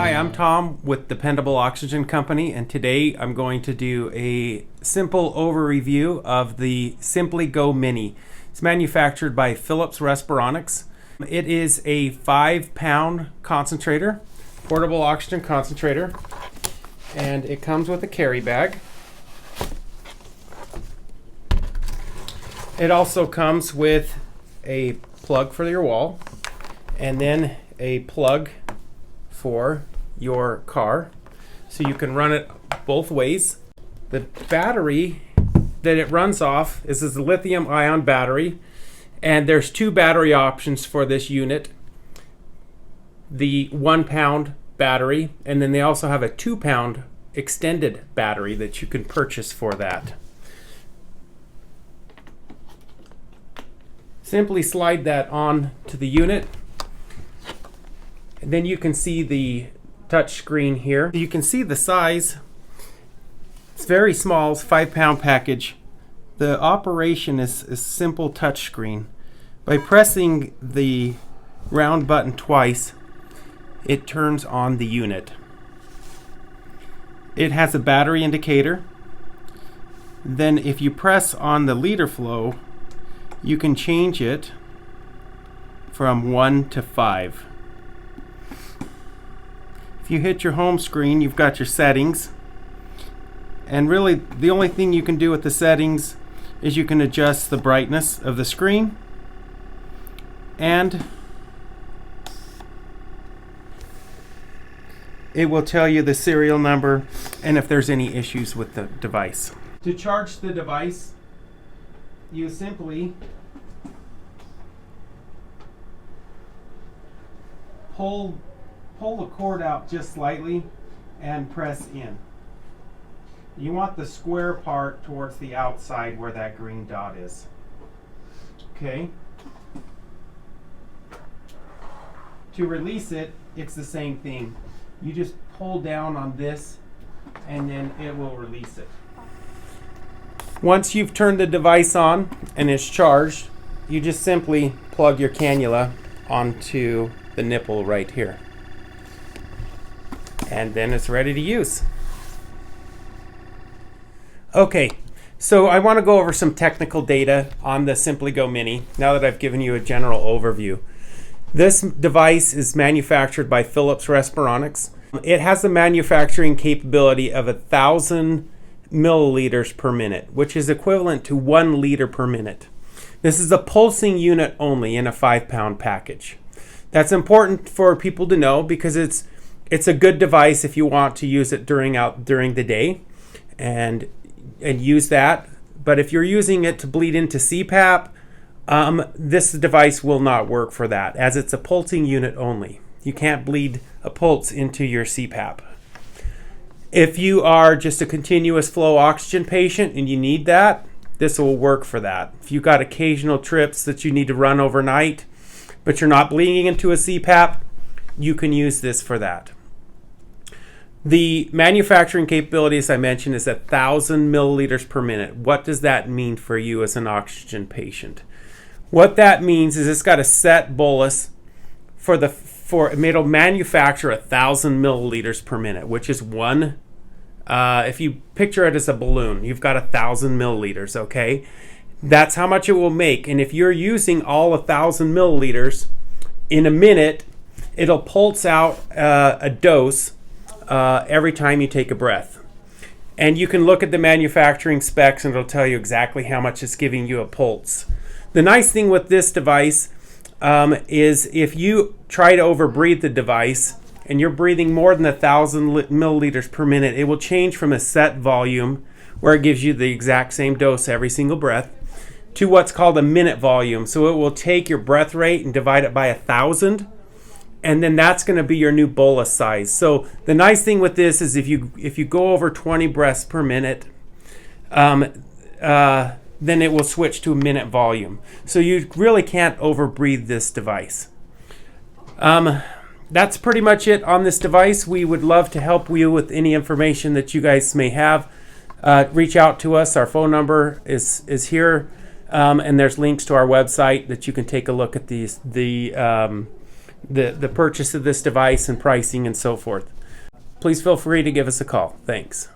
Hi, I'm Tom with Dependable Oxygen Company, and today I'm going to do a simple overview of the SimplyGo Mini. It's manufactured by Philips Respironics. It is a 5-pound concentrator, portable oxygen concentrator, and it comes with a carry bag. It also comes with a plug for your wall, and then a plug for your car, so you can run it both ways. The battery that it runs off is a lithium-ion battery, and there's 2 battery options for this unit. The 1-pound battery, and then they also have a 2-pound extended battery that you can purchase for that. Simply slide that on to the unit, and then you can see the touch screen here. You can see the size. It's very small. It's a 5-pound package. The operation is a simple touch screen. By pressing the round button twice, it turns on the unit. It has a battery indicator. Then if you press on the liter flow, you can change it from 1 to 5. If you hit your home screen, you've got your settings. And really, the only thing you can do with the settings is you can adjust the brightness of the screen, and it will tell you the serial number and if there's any issues with the device. To charge the device, you simply pull the cord out just slightly and press in. You want the square part towards the outside where that green dot is. Okay. To release it, it's the same thing. You just pull down on this and then it will release it. Once you've turned the device on and it's charged, you just simply plug your cannula onto the nipple right here. And then it's ready to use. Okay, so I want to go over some technical data on the SimplyGo Mini now that I've given you a general overview. This device is manufactured by Philips Respironics. It has the manufacturing capability of 1,000 milliliters per minute, which is equivalent to 1 liter per minute. This is a pulsing unit only in a 5-pound package. That's important for people to know because it's a good device if you want to use it during the day and use that. But if you're using it to bleed into CPAP, this device will not work for that, as it's a pulsing unit only. You can't bleed a pulse into your CPAP. If you are just a continuous flow oxygen patient and you need that, this will work for that. If you've got occasional trips that you need to run overnight, but you're not bleeding into a CPAP, you can use this for that. The manufacturing capability, as I mentioned, is 1,000 milliliters per minute. What does that mean for you as an oxygen patient? What that means is it's got a set bolus it'll manufacture 1,000 milliliters per minute, which is one. If you picture it as a balloon, you've got 1,000 milliliters. Okay, that's how much it will make. And if you're using all 1,000 milliliters in a minute, it'll pulse out a dose every time you take a breath. And you can look at the manufacturing specs and it'll tell you exactly how much it's giving you a pulse. The nice thing with this device is if you try to overbreathe the device and you're breathing more than 1,000 milliliters per minute, it will change from a set volume where it gives you the exact same dose every single breath to what's called a minute volume. So it will take your breath rate and divide it by 1,000, and then that's going to be your new bolus size. So the nice thing with this is if you go over 20 breaths per minute, then it will switch to a minute volume. So you really can't overbreathe this device. That's pretty much it on this device. We would love to help you with any information that you guys may have. Reach out to us. Our phone number is here, and there's links to our website that you can take a look at the purchase of this device and pricing and so forth. please feel free to give us a call. Thanks.